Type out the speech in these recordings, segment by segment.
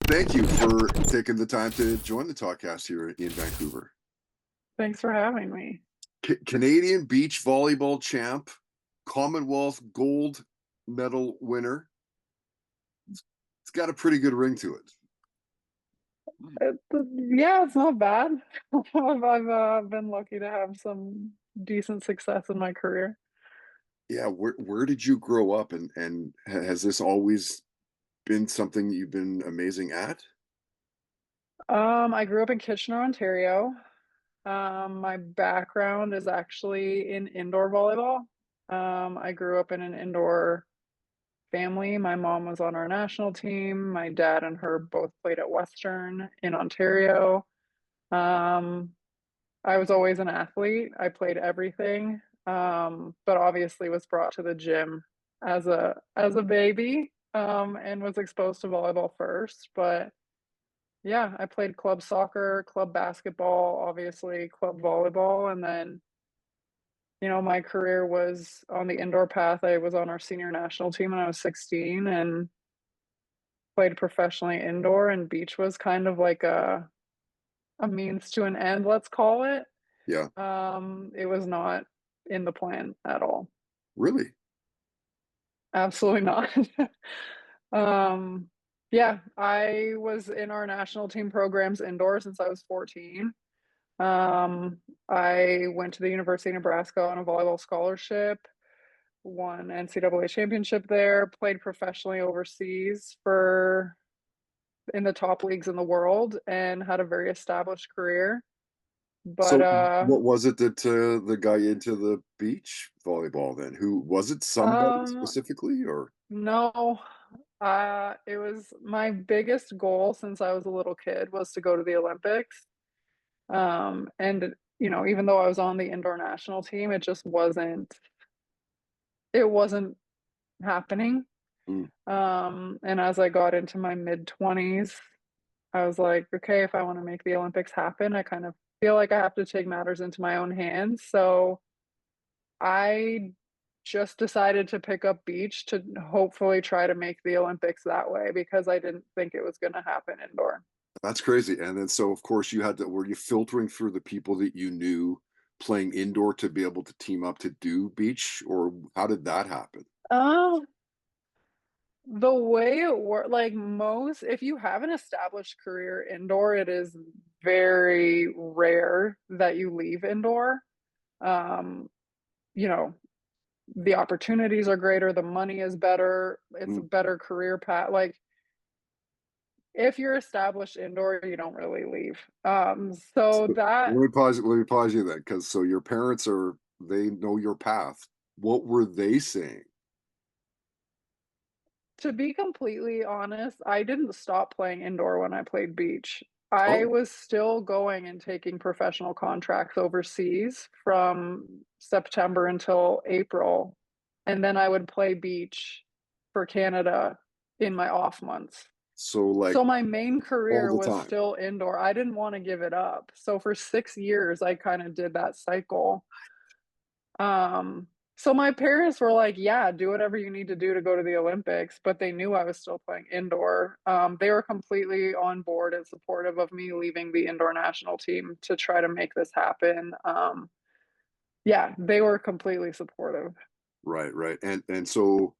Thank you for taking the time to join the Toddcast here in Vancouver. Thanks for having me. Canadian beach volleyball champ, Commonwealth gold medal winner. It's got a pretty good ring to it. Yeah, it's not bad. I've been lucky to have some decent success in my career. Yeah, where did you grow up, and has this always been something you've been amazing at? I grew up in Kitchener, Ontario. My background is actually in indoor volleyball. I grew up in an indoor family. My mom was on our national team. My dad and her both played at Western in Ontario. Um, I was always an athlete. I played everything, but obviously was brought to the gym as a baby, and was exposed to volleyball first. But yeah, I played club soccer, club basketball, obviously club volleyball, and then my career was on the indoor path. I was on our senior national team when I was 16 and played professionally indoor. And beach was kind of like a means to an end, let's call it. Yeah, It was not in the plan at all. really? Absolutely not. Um, yeah, I was in our national team programs indoors since I was 14. I went to the University of Nebraska on a volleyball scholarship, won NCAA championship there, played professionally overseas for in the top leagues in the world, and had a very established career. But So, what was it that got you into the beach volleyball then? Who was it? Somebody um specifically, or no, it was my biggest goal since I was a little kid was to go to the Olympics. And even though I was on the indoor national team, it wasn't happening. Mm, And as I got into my mid 20s, I was like, okay, if I want to make the Olympics happen, I kind of feel like I have to take matters into my own hands. So I just decided to pick up beach to hopefully try to make the Olympics that way because I didn't think it was going to happen indoor. that's crazy. And then, so of course, you had to. Were you filtering through the people that you knew playing indoor to be able to team up to do beach, or how did that happen? Um, the way it works, like most, if you have an established career indoor, it is very rare that you leave indoor. Um, you know, the opportunities are greater, the money is better, it's a Mm. better career path. Like if you're established indoor, you don't really leave. So So that, let me pause. Let me pause you then, because so your parents they know your path. What were they saying? to be completely honest, I didn't stop playing indoor when I played beach. I Oh, was still going and taking professional contracts overseas from September until April. And then I would play beach for Canada in my off months. so like So my main all career the was time. still indoor. I didn't want to give it up. So for 6 years, I kind of did that cycle. Um, so my parents were like, yeah, do whatever you need to do to go to the Olympics, but they knew I was still playing indoor. They were completely on board and supportive of me leaving the indoor national team to try to make this happen. Yeah, they were completely supportive. Right, right. And so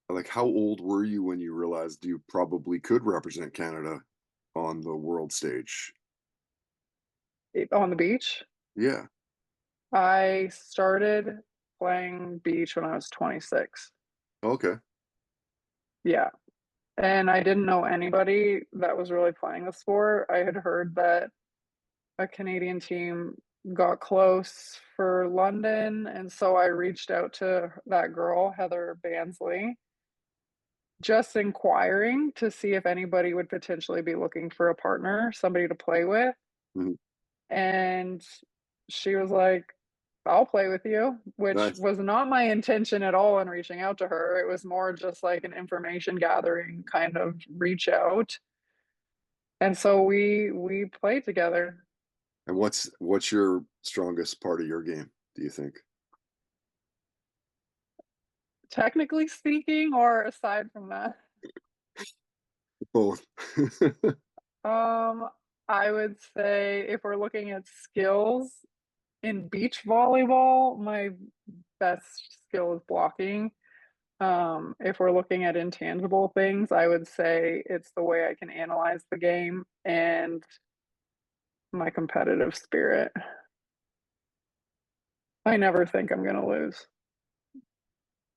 like how old were you when you realized you probably could represent Canada on the world stage? On the beach, Yeah. I started playing beach when I was 26. Okay. Yeah. And I didn't know anybody that was really playing the sport. I had heard that a Canadian team got close for London, and so I reached out to that girl, Heather Bansley, just inquiring to see if anybody would potentially be looking for a partner, somebody to play with. Mhm. And she was like, I'll play with you, which Nice. was not my intention at all in reaching out to her. It was more just like an information gathering kind of reach out. And so we played together. And what's your strongest part of your game, do you think? Technically speaking, or aside from that? Both. Um, I would say if we're looking at skills in beach volleyball, my best skill is blocking. If we're looking at intangible things, I would say it's the way I can analyze the game and my competitive spirit. I never think I'm gonna lose.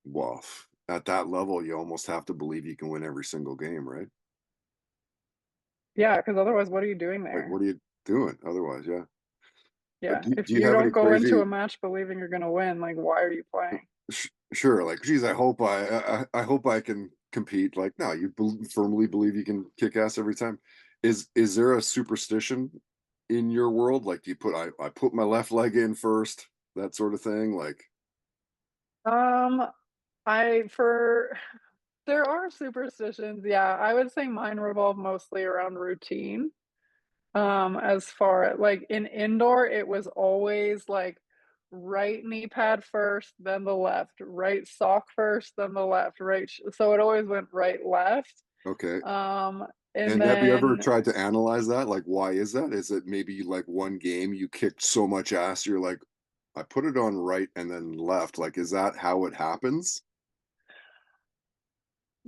Well, at that level, you almost have to believe you can win every single game, right? Yeah, because otherwise, what are you doing Like, there? what are you doing otherwise? Yeah. Yeah, Do if you you have any don't go into crazy a match believing you're gonna win, like, why are you playing? sure, like, geez, I hope I can compete. Like, no, you firmly believe you can kick ass every time. Is there a superstition in your world? Like, do you put I put my left leg in first, that sort of thing? Like, Um, I for there are superstitions, yeah, I would say mine revolve mostly around routine. As far like in indoor, it was always like right knee pad first, then the left, right sock first, then the left, so it always went right, left. okay. And And have you ever then tried to analyze that? Like, why is that? Is it maybe like one game you kicked so much ass, you're like, I put it on right and then left. Like, is that how it happens?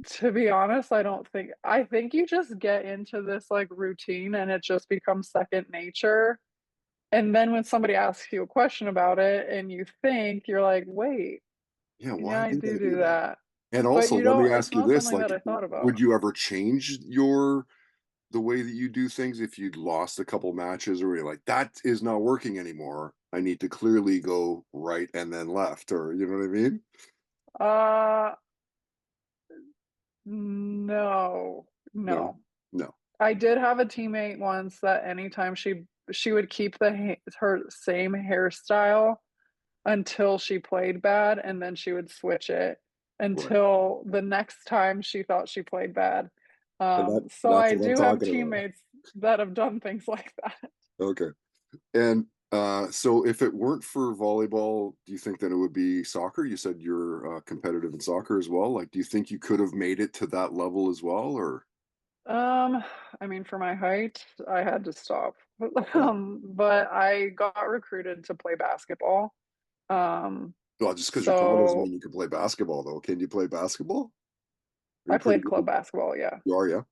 to be honest, I think you just get into this like routine and it just becomes second nature. And then when somebody asks you a question about it and you think, you're like, wait, Yeah, yeah, why I did I do do that? that. And But also, you let me don't, it's ask you not this, something like, that I thought about. would you ever change your the way that you do things if you'd lost a couple matches or you're like, "That is not working anymore. I need to clearly go right and then left," or you know what I mean? Uh, no, No? no. No. I did have a teammate once that anytime she would keep her same hairstyle until she played bad, and then she would switch it Right. until the next time she thought she played bad. And So that's I what I'm do have talking about. teammates that have done things like that. Okay. And, so if it weren't for volleyball, do you think that it would be soccer? You said you're, competitive in soccer as well. Like, do you think you could have made it to that level as well, or Um, I mean, for my height, I had to stop. yeah. But I got recruited to play basketball. Um, Well, just because 'cause you're tall doesn't so mean you can play basketball, though. Can you play basketball? Are I you pretty played good club at basketball, yeah. you are, yeah?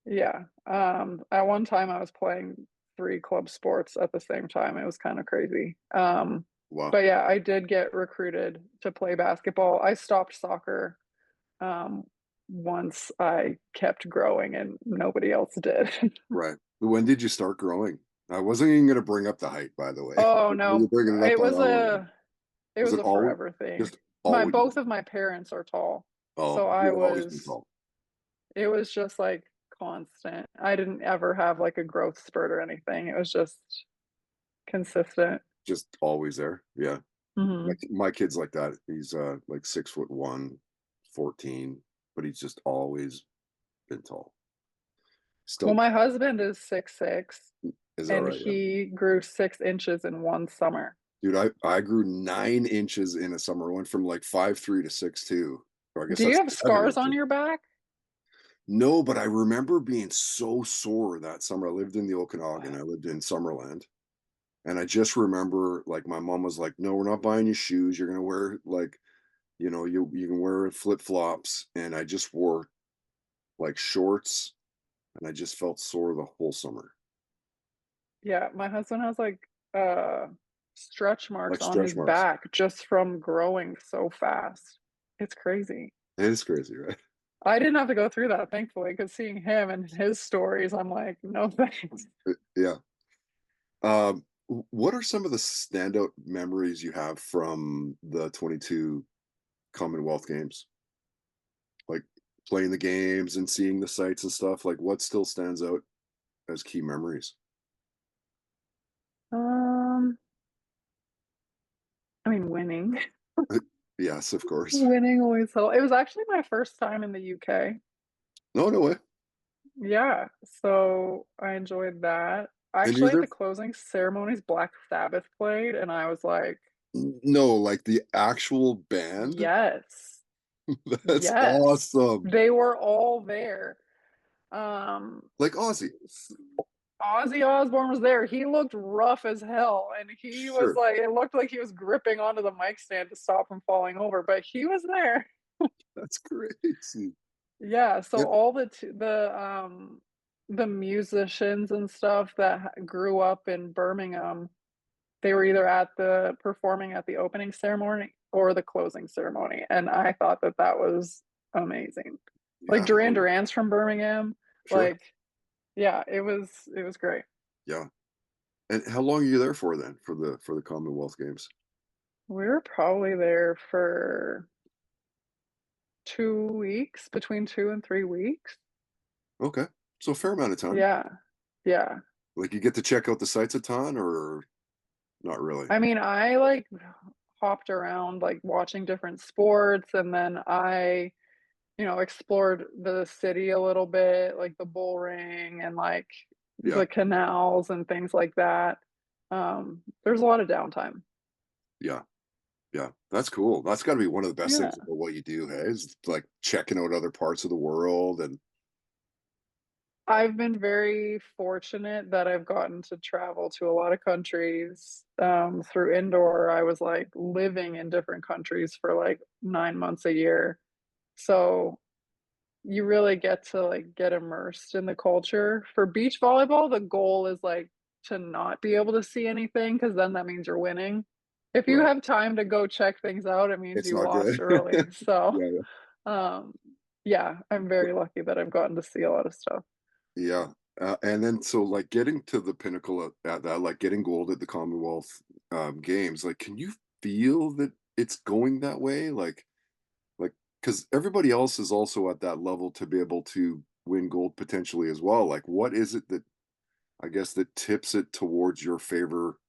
Yeah. At one time I was playing 3 club sports at the same time. It was kind of crazy. Wow. But yeah, I did get recruited to play basketball. I stopped soccer um once I kept growing and nobody else did. Right. When did you start growing? I wasn't even gonna bring up the height, by the way. Oh When you're no, bringing it up, it I was already a it was was it a always forever thing. just My always both of my parents are tall. oh, So you I had always been was tall, it was just like constant. I didn't ever have like a growth spurt or anything. It was just consistent. just always there. Yeah. Mhm. My kid's like that. He's, like 6'1", 14, but he's just always been tall. Well, Still my husband is 6'6", is that and right? Yeah. he grew 6 inches in one summer. Dude, I grew 9 inches in a summer. I went from, like, 5'3" to 6'2", or I guess Do you that's have 7 scars on inches. your back? No, but I remember being so sore that summer. I lived in the Okanagan. I lived in Summerland, and I just remember, like, my mom was like, "No, we're not buying you shoes. You're gonna wear, like, you can wear flip-flops," and I just wore, like, shorts, and I just felt sore the whole summer, Yeah, my husband has, like, uh, stretch like marks on stretch his marks. back just from growing so fast. It's crazy. It is crazy, right? I didn't have to go through that, thankfully, because seeing him and his stories, I'm like, "No, thanks." Yeah. What are some of the standout memories you have from the 22 Commonwealth Games? Like, playing the games and seeing the sights and stuff, like, what still stands out as key memories? Um, I mean, winning. Yes, of course. Winning always it was actually my first time in the UK. No, no way. Yeah, so I enjoyed that. And you're Actually, at there the closing ceremonies, Black Sabbath played, and I was like, no, like, the actual band? "Yes, That's yes." awesome. They were all there. Um, Like Ozzy. Ozzy Osbourne was there. He looked rough as hell, and he was Sure. like, it looked like he was gripping onto the mic stand to stop from falling over, but he was there. That's crazy. Yeah, so Yeah, all the musicians and stuff that grew up in Birmingham, they were either at the performing at the opening ceremony or the closing ceremony, and I thought that that was amazing. Like yeah, Duran no, Duran's from Birmingham, sure. like yeah, it was great. Yeah. And how long are you there for then, for the Commonwealth Games? We were probably there for 2 weeks, between 2 and 3 weeks. Okay. So a fair amount of time. Yeah, yeah. Like, you get to check out the sites a ton or not really? I mean, I, like, hopped around, like, watching different sports, and then I explored the city a little bit, like the bull ring and, like, Yeah, the canals and things like that. There's a lot of downtime. yeah, yeah. That's cool. That's gotta be one of the best Yeah. things about what you do, hey, is, like, checking out other parts of the world and I've been very fortunate that I've gotten to travel to a lot of countries, through indoor. I was, like, living in different countries for, like, 9 months a year. So, you really get to, like, get immersed in the culture. For beach volleyball, the goal is, like, to not be able to see anything, because then that means you're winning. If you right. have time to go check things out, it means It's you not lost good. early. So, Yeah, um, yeah, I'm yeah. very lucky that I've gotten to see a lot of stuff. Yeah, and then so, like, getting to the pinnacle at that, like, getting gold at the Commonwealth, Games, like, can you feel that it's going that way? Like, because everybody else is also at that level to be able to win gold potentially as well. Like, what is it that I guess that tips it towards your favor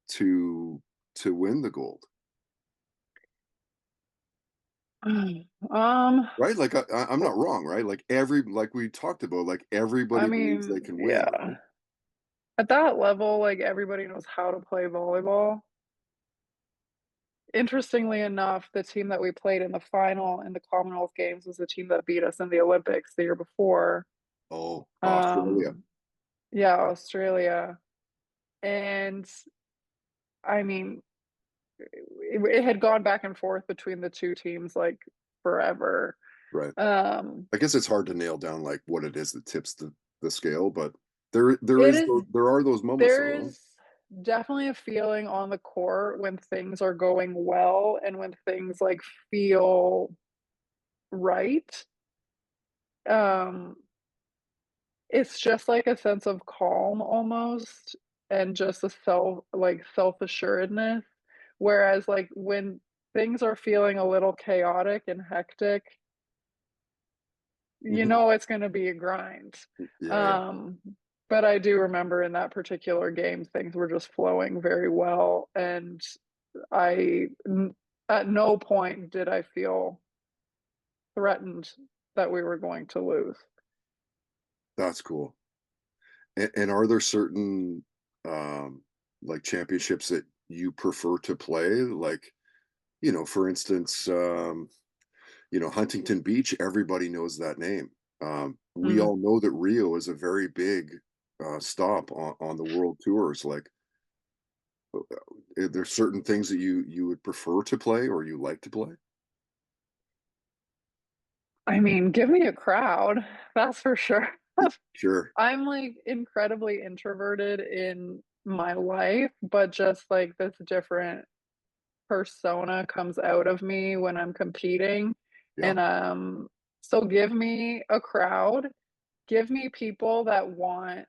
to win the gold? Um, Right? Like, I'm not wrong, right? Like, like we talked about, like, I everybody believes they mean, can win, yeah. right? At that level, like, everybody knows how to play volleyball. Interestingly enough, the team that we played in the final in the Commonwealth Games was the team that beat us in the Olympics the year before. Oh, Australia, Um, yeah, Australia. And I mean, it had gone back and forth between the 2 teams, like, forever. right. Um, I guess it's hard to nail down, like, what it is that tips the scale, but there it is is there are those moments though, there right? is definitely a feeling on the court when things are going well and when things, like, feel right. Um, it's just like a sense of calm almost and just a self-assuredness, whereas, like, when things are feeling a little chaotic and hectic, you Mhm. know it's gonna be a grind. Yeah, yeah. Um, but I do remember in that particular game, things were just flowing very well, and I n at no point did I feel threatened that we were going to lose. That's cool. And are there certain, um, like, championships that you prefer to play? Like, for instance, Huntington Beach, everybody knows that name. We Mm. all know that Rio is a very big, stop on the world tours, like, there's certain things that you would prefer to play or you like to play? I mean, give me a crowd, that's for sure. Sure. I'm, like, incredibly introverted in my life, but just, like, this different persona comes out of me when I'm competing, Yeah, and, so give me a crowd, give me people that want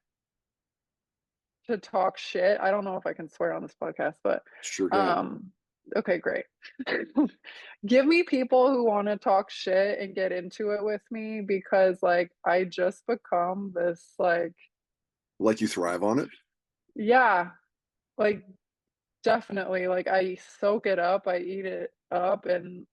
to talk shit. I don't know if I can swear on this podcast, but, sure can. um okay, great. Give me people who wanna talk shit and get into it with me because, like, I just become this, like Like you thrive on it? yeah, like, definitely, like, I soak it up, I eat it up, and,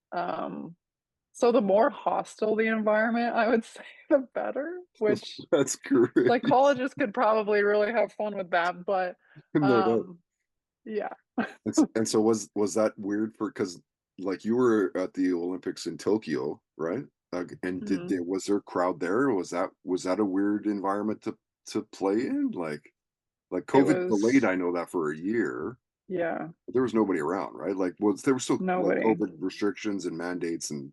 so the more hostile the environment, I would say, the better, which That's great. psychologists could probably really have fun with that, but, No doubt. um, yeah. And so was that weird for because like, you were at the Olympics in Tokyo, right? And Mhm. was there a crowd there? Was that a weird environment to play in? Like It COVID delayed, was I know that for a year, yeah, but there was nobody around, right? Like, was there were still like nobody. COVID restrictions and mandates and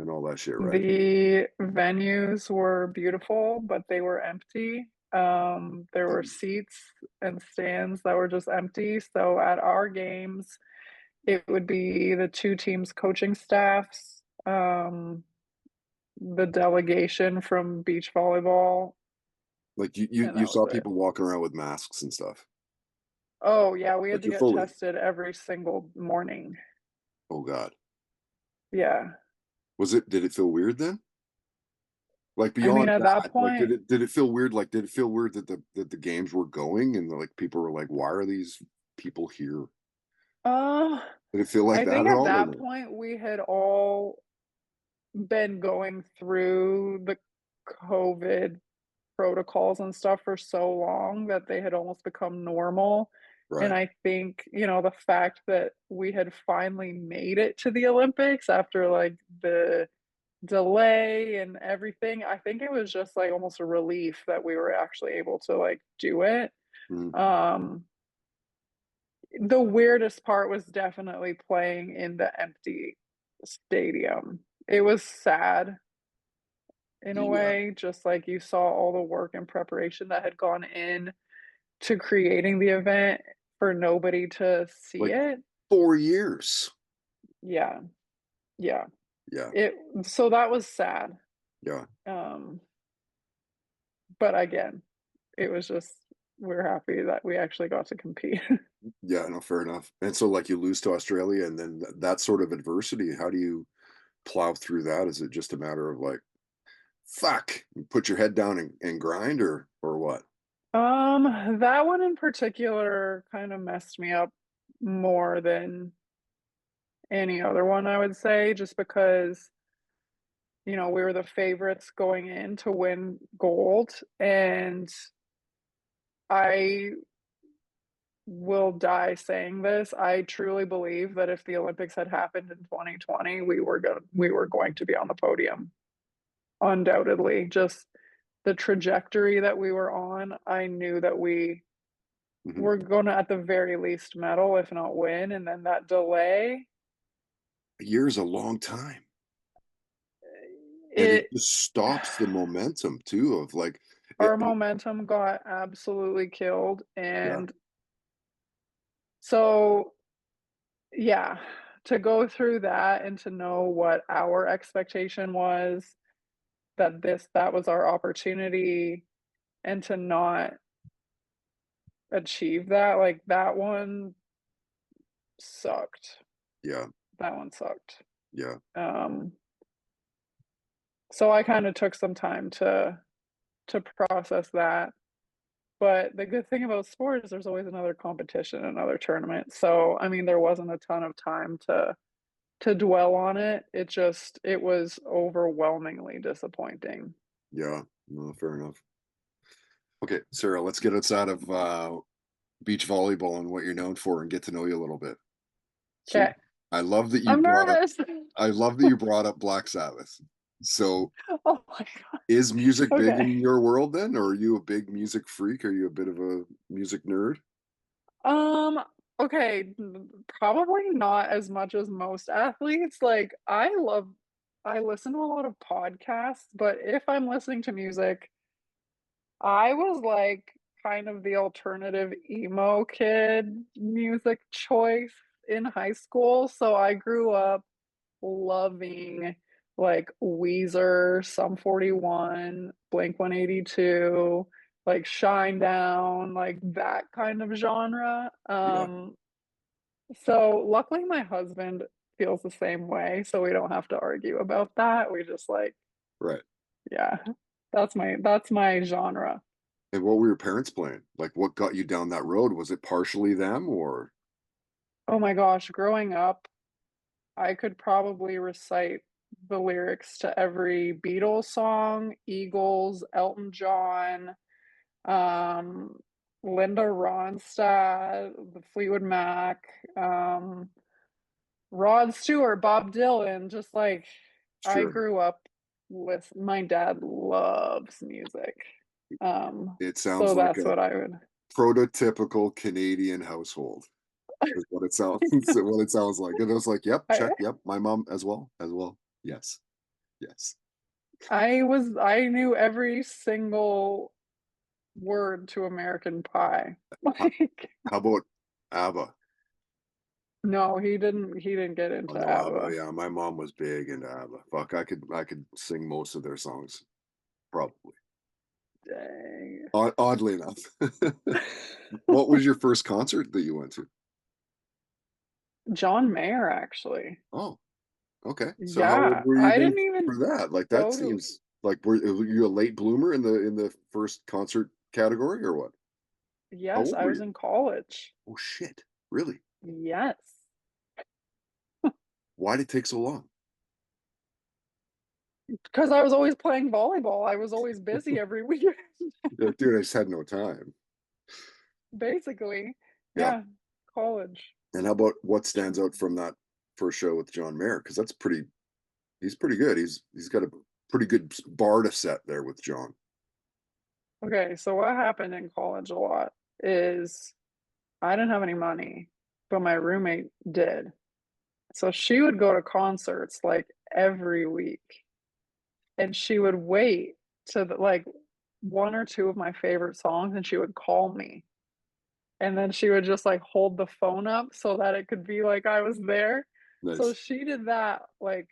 all that shit, right? The venues were beautiful, but they were empty. There were Mm. seats and stands that were just empty, so at our games, it would be the 2 teams' coaching staffs, the delegation from beach volleyball, Like and you that was saw it. people walking around with masks and stuff. Oh, yeah, we had Like to you're get fully. tested every single morning. Oh God. Yeah. Did it feel weird then? Like I mean, beyond at that that, like point, did it feel weird? Like did it feel weird that the games were going and like people were like, why are these people here? uh, Did it feel like I that think at at all or that no? point we had all been going through the COVID protocols and stuff for so long that they had almost become normal. And Right. I think, the fact that we had finally made it to the Olympics after like the delay and everything, I think it was just like almost a relief that we were actually able to like do it. Mhm. Um, the weirdest part was definitely playing in the empty stadium. It was sad in a Yeah. way, just like you saw all the work and preparation that had gone in to creating the event for nobody to see Like it. 4 years. Yeah, yeah. Yeah. It so that was sad. Yeah. Um, but again, it was just we're happy that we actually got to compete. Yeah, no, fair enough. And so like you lose to Australia and then that sort of adversity, how do you plow through that? Is it just a matter of like, fuck, you put your head down and grind or what? That one in particular kind of messed me up more than any other one, I would say, just because, we were the favorites going in to win gold. And I will die saying this. I truly believe that if the Olympics had happened in 2020, we were going to be on the podium. Undoubtedly. Just the trajectory that we were on, I knew that we Mhm. were gonna at the very least medal, if not win. And then that delay, A year is a long time. And it it just stops the momentum too of like our and momentum got absolutely killed. yeah, And so, yeah, to go through that and to know what our expectation was, that was our opportunity, and to not achieve that, like, that one sucked. yeah, That one sucked. yeah, Um, so I kinda took some time to process that. But the good thing about sport is there's always another competition, another tournament. So, I mean, there wasn't a ton of time to dwell on it. It was overwhelmingly disappointing. yeah. No, fair enough. Okay, Sarah, let's get outside of beach volleyball and what you're known for and get to know you a little bit. So Okay, I love that you I'm brought up nervous. I love that you brought up Black Sabbath. So Oh my god. is music big Okay. in your world then? Or are you a big music freak? Are you a bit of a music nerd? Um, okay, probably not as much as most athletes. Like, I listen to a lot of podcasts, but if I'm listening to music, I was like kind of the alternative emo kid music choice in high school. So I grew up loving like Weezer, Sum 41, Blink 182, like Shine Down, like that kind of genre. Yeah, So luckily my husband feels the same way, so we don't have to argue about that. We just like, right. yeah, that's my genre. And what were your parents playing? Like what got you down that road? Was it partially them or Oh my gosh, growing up, I could probably recite the lyrics to every Beatles song, Eagles, Elton John, um, Linda Ronstadt, the Fleetwood Mac, um, Rod Stewart, Bob Dylan, just like I Sure. grew up with my dad loves music. It sounds So like that's a what I would. prototypical Canadian household is what it sounds what it sounds like. And I was like, "Yep, I check, yep, my mom as well, as well." Yes, yes. I knew every single word to American Pie. How Like, how about ABBA? no, he didn't get Oh, into no, ABBA, ABBA. yeah, my mom was big into ABBA. Fuck, I could sing most of their songs, probably. Dang. Oddly enough. What was your first concert that you went to? John Mayer, actually. Oh, okay. So how old Yeah, were you I then didn't for even that? Like, that go to. seems like were you a late bloomer in the first concert category or what? How Yes, old I were was you? in college. Oh, shit. Really? Yes. Why'd it take so long? Because I was always playing volleyball. I was always busy every weekend, Yeah, dude, I just had no time. basically. Yeah. Yeah, college. And how about what stands out from that first show with John Mayer? Because that's pretty he's pretty good. He's got a pretty good bar to set there with John. Okay, so what happened in college a lot is I didn't have any money, but my roommate did. So she would go to concerts like every week, and she would wait to like one or two of my favorite songs, and she would call me. And then she would just like hold the phone up so that it could be like I was there. So Nice. she did that like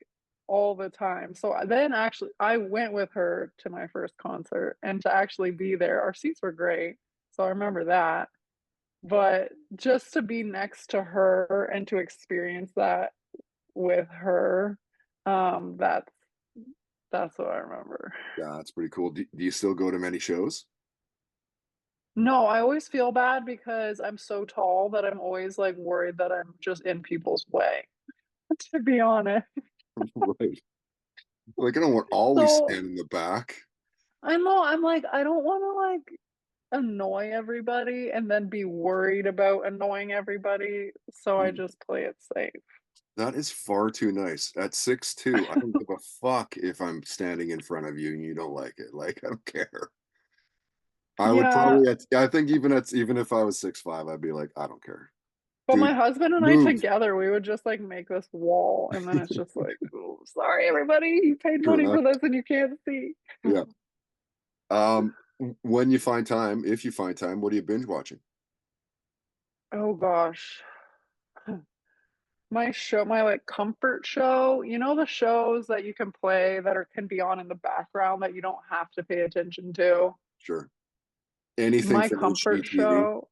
all the time. So then actually I went with her to my first concert, and to actually be there, our seats were great. So I remember that. But just to be next to her and to experience that with her, that's what I remember. Yeah, that's pretty cool. Do you still go to many shows? No, I always feel bad because I'm so tall that I'm always like worried that I'm just in people's way, to be honest. Right. Like, I don't want always So stand in the back. I know I'm like, I don't want to like annoy everybody and then be worried about annoying everybody. So I Mm, just play it safe. that is far too nice. At 6'2", I don't give a fuck if I'm standing in front of you and you don't like it. Like, I don't care. I would Yeah, probably I think even if I was 6'5", I'd be like, "I don't care. but my Dude, husband and I move." together, we would just like make this wall, and then it's just like, oh, sorry, everybody, you paid money for Correct. this and you can't see. Yeah. When you find time, if you find time, what are you binge watching? Oh gosh. My like comfort show, you know, the shows that you can play that can be on in the background that you don't have to pay attention to. Sure. Anything My from comfort HGTV? show,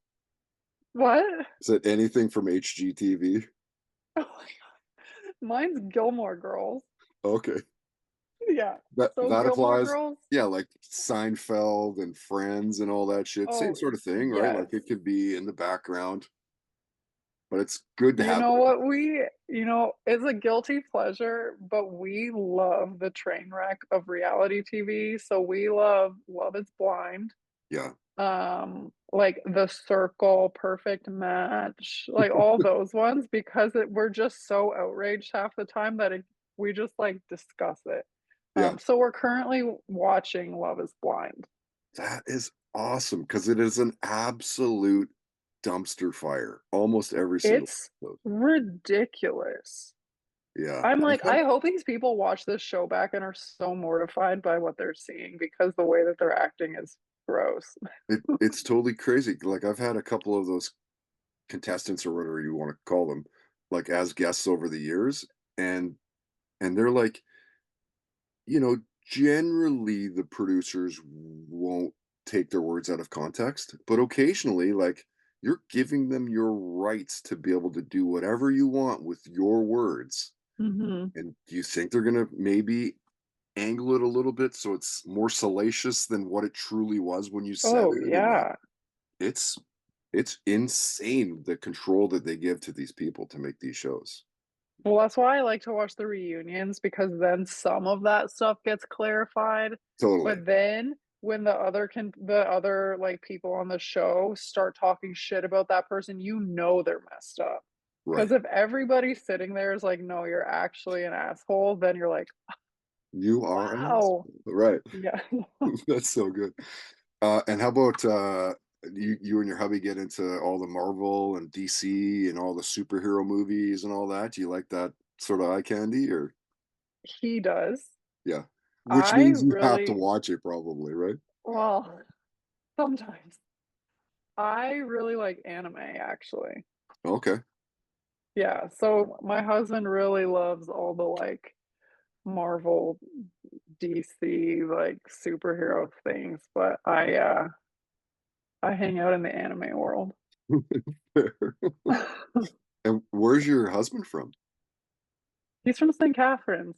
what? Is it anything from HGTV? Oh my God. Mine's Gilmore Girls. Okay. Yeah. So That Gilmore applies. Girls. Yeah, like Seinfeld and Friends and all that shit. Same Oh, sort of thing, right? Like, yes. it could be in the background, but it's good to You have know it. what it's a guilty pleasure, but we love the train wreck of reality TV. So we love Love is Blind, Yeah. like The Circle, Perfect Match, like all those ones, because we're just so outraged half the time that we just like discuss it. Yeah. So we're currently watching Love is Blind. That is awesome because it is an absolute dumpster fire almost every single It's episode. ridiculous. Yeah. I'm In like, fact, I hope these people watch this show back and are so mortified by what they're seeing because the way that they're acting is gross. it's totally crazy. Like, I've had a couple of those contestants or whatever you want to call them, like, as guests over the years, and they're like, generally the producers won't take their words out of context, but occasionally, like, you're giving them your rights to be able to do whatever you want with your words. Hmm. And do you think they're gonna maybe angle it a little bit so it's more salacious than what it truly was when you said Oh, it? And like, yeah. it's it's insane the control that they give to these people to make these shows. Well, that's why I like to watch the reunions because then some of that stuff gets clarified. Totally. But then when the other like people on the show start talking shit about that person, you know they're messed up. Because Right. if everybody sitting there is like, no, you're actually an asshole, then you're like, You are an Wow. asshole. Right. Yeah. That's so good. And how about you and your hubby get into all the Marvel and DC and all the superhero movies and all that? Do you like that sort of eye candy or He does. yeah? Which I means you have to really watch it probably, right? well, sometimes. I really like anime, actually. Okay. Yeah, so my husband really loves all the, like, Marvel, DC, like, superhero things, but I hang out in the anime world. And where's your husband from? He's from St. Catharines,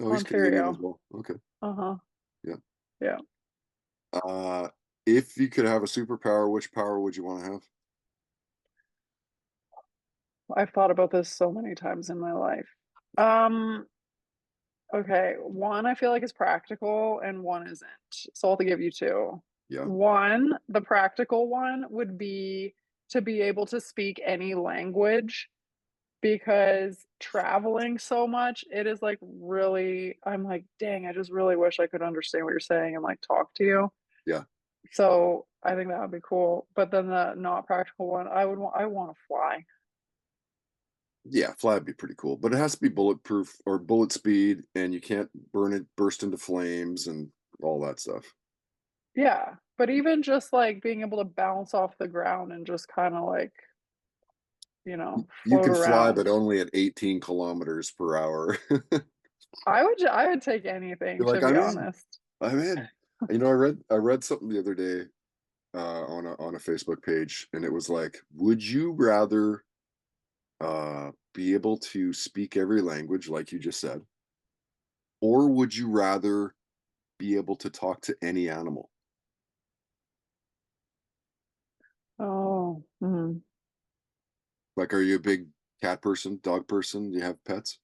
Oh, he's Canadian as Ontario. well. Okay. Uh-huh. Yeah. Yeah. Uh, if you could have a superpower, which power would you want to have? I've thought about this so many times in my life. Um, okay, one I feel like is practical and one isn't. So I'll have to give you two. Yeah. One, the practical one would be to be able to speak any language because traveling so much, it is like really, I'm like, dang, I just really wish I could understand what you're saying and like talk to you. Yeah. So I think that would be cool. But then the not practical one, I want to fly. Yeah, fly would be pretty cool, but it has to be bulletproof or bullet speed, and you can't burn it, burst into flames, and all that stuff. Yeah, but even just, like, being able to bounce off the ground and just kinda, like, You float can fly, around. but only at 18 kilometers per hour. I would take anything, You're to like, be I'm in, honest. I'm in. I read something the other day on a Facebook page, and it was like, would you rather be able to speak every language, like you just said, or would you rather be able to talk to any animal? Oh, mhm. Like, are you a big cat person, dog person? Do you have pets?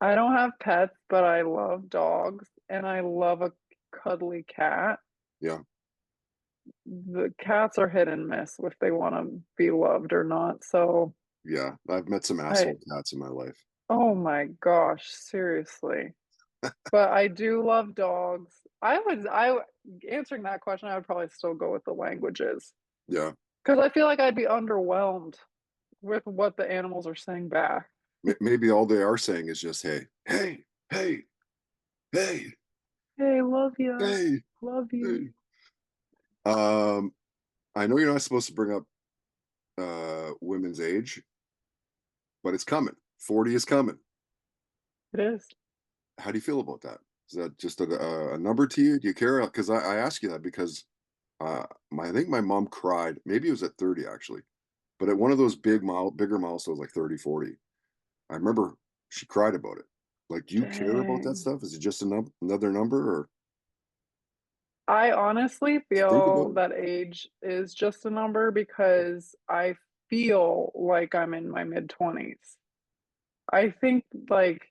I don't have pets, but I love dogs, and I love a cuddly cat. Yeah. The cats are hit and miss if they wanna be loved or not, so Yeah, I've met some I asshole cats in my life. oh my gosh, seriously. But I do love dogs. Answering that question, I would probably still go with the languages Yeah, because I feel like I'd be underwhelmed with what the animals are saying back. maybe all they are saying is just, "Hey, hey, hey, hey, "Hey, love ya. hey, Love you." hey." Um, I know you're not supposed to bring up, women's age, but it's coming. 40 is coming. It is. How do you feel about that? Is that just a number to you? Do you care? Because I ask you that because, I think my mom cried, maybe it was at 30 actually, but at one of those bigger milestones, like 30, 40. I remember she cried about it. Like, do you care about that Dang. stuff? Is it just another number, or I honestly do you think about feel it? that age is just a number because I feel like I'm in my mid-20s. I think, like,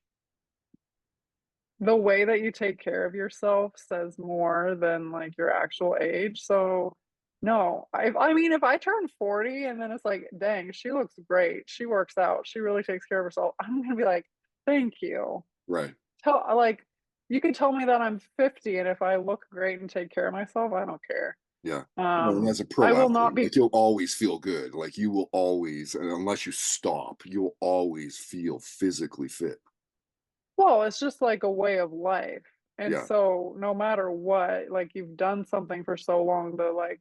the way that you take care of yourself says more than, like, your actual age, so, no. I mean, if I turn 40 and then it's like, "Dang, she looks great, she works out, she really takes care of herself," I'm gonna be like, "Thank you." Right. Like, you can tell me that I'm 50, and if I look great and take care of myself, I don't care. Yeah. Well, and as a I pro will not athlete, be like, you'll always feel good. Like, you will always, and unless you stop, you'll always feel physically fit. well, it's just like a way of life, and Yeah. so no matter what, like, you've done something for so long, the, like,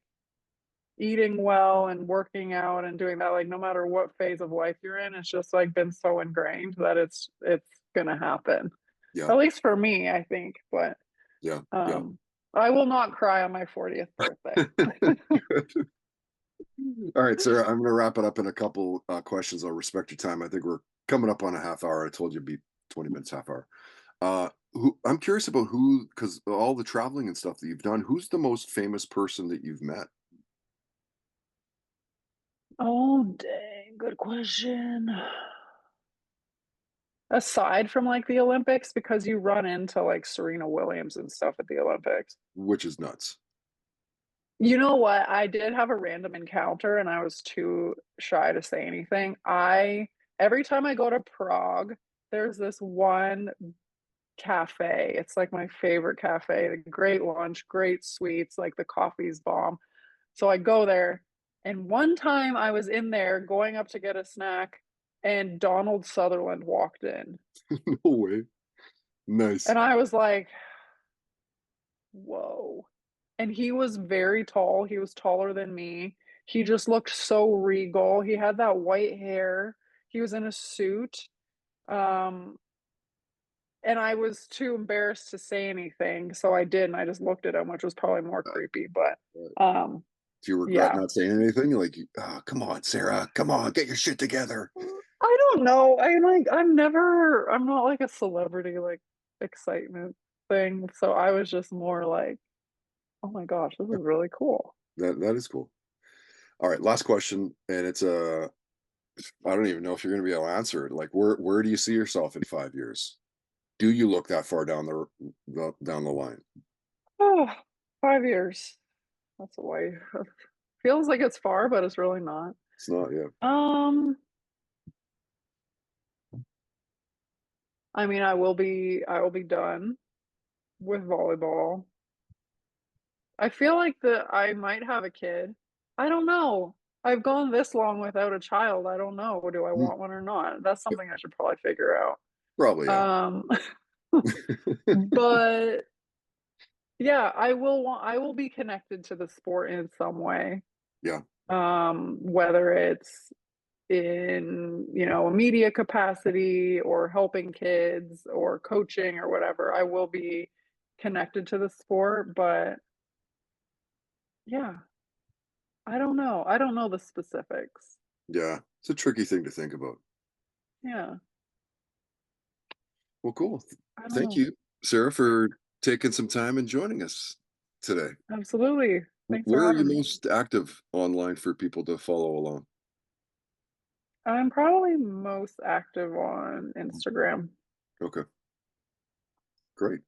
eating well and working out and doing that, like, no matter what phase of life you're in, it's just, like, been so ingrained that it's gonna happen. Yeah. At least for me, I think, but, Yeah. Yeah. um, I will not cry on my 40th birthday. Good. All right, Sarah, I'm gonna wrap it up in a couple, questions. I'll respect your time. I think we're coming up on a half hour. I told you it'd be 20 minutes, half hour. Who I'm curious about who, because all the traveling and stuff that you've done, who's the most famous person that you've met? Oh, dang, good question. Aside from, like, the Olympics, because you run into, like, Serena Williams and stuff at the Olympics. Which is nuts. You know what? I did have a random encounter, and I was too shy to say anything. I Every time I go to Prague, there's this one cafe. It's like my favorite cafe. Great lunch, great sweets, like the coffee's bomb. So I go there, and one time I was in there going up to get a snack, and Donald Sutherland walked in. No way. Nice. And I was like, whoa. And he was very tall. He was taller than me. He just looked so regal. He had that white hair. He was in a suit. Um, and I was too embarrassed to say anything, so I didn't. I just looked at him, which was probably more Uh, creepy. But uh, um, do you regret yeah. not saying anything? Like, come on, Sarah, come on, get your shit together. I don't know. I'm not like a celebrity like excitement thing. So I was just more like, oh my gosh, this is really cool. That is cool. All right, last question, and it's I don't even know if you're going to be able to answer it. Like, where do you see yourself in 5 years? Do you look that far down the line? Oh, 5 years. That's a way. Feels like it's far, but it's really not. It's not, yeah. Um, I mean, I will be done with volleyball. I feel like that I might have a kid. I don't know. I've gone this long without a child. I don't know. Do I Mm, want one or not? That's yeah, something I should probably figure out. probably, yeah. Um, but yeah, I will be connected to the sport in some way. Yeah, Whether it's in, a media capacity or helping kids or coaching or whatever, I will be connected to the sport, but yeah, I don't know. I don't know the specifics. yeah. It's a tricky thing to think about. Yeah, Well, cool. I don't Thank know. you, Sarah, for taking some time and joining us today. Absolutely. Thanks for Where are you having me. most active online for people to follow along? I'm probably most active on Instagram. Okay, great.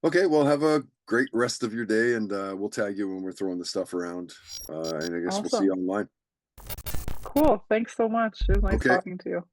Okay, well, have a great rest of your day, and we'll tag you when we're throwing the stuff around. And I guess we'll see you Awesome. online. Cool. Thanks so much. It was nice Okay, talking to you.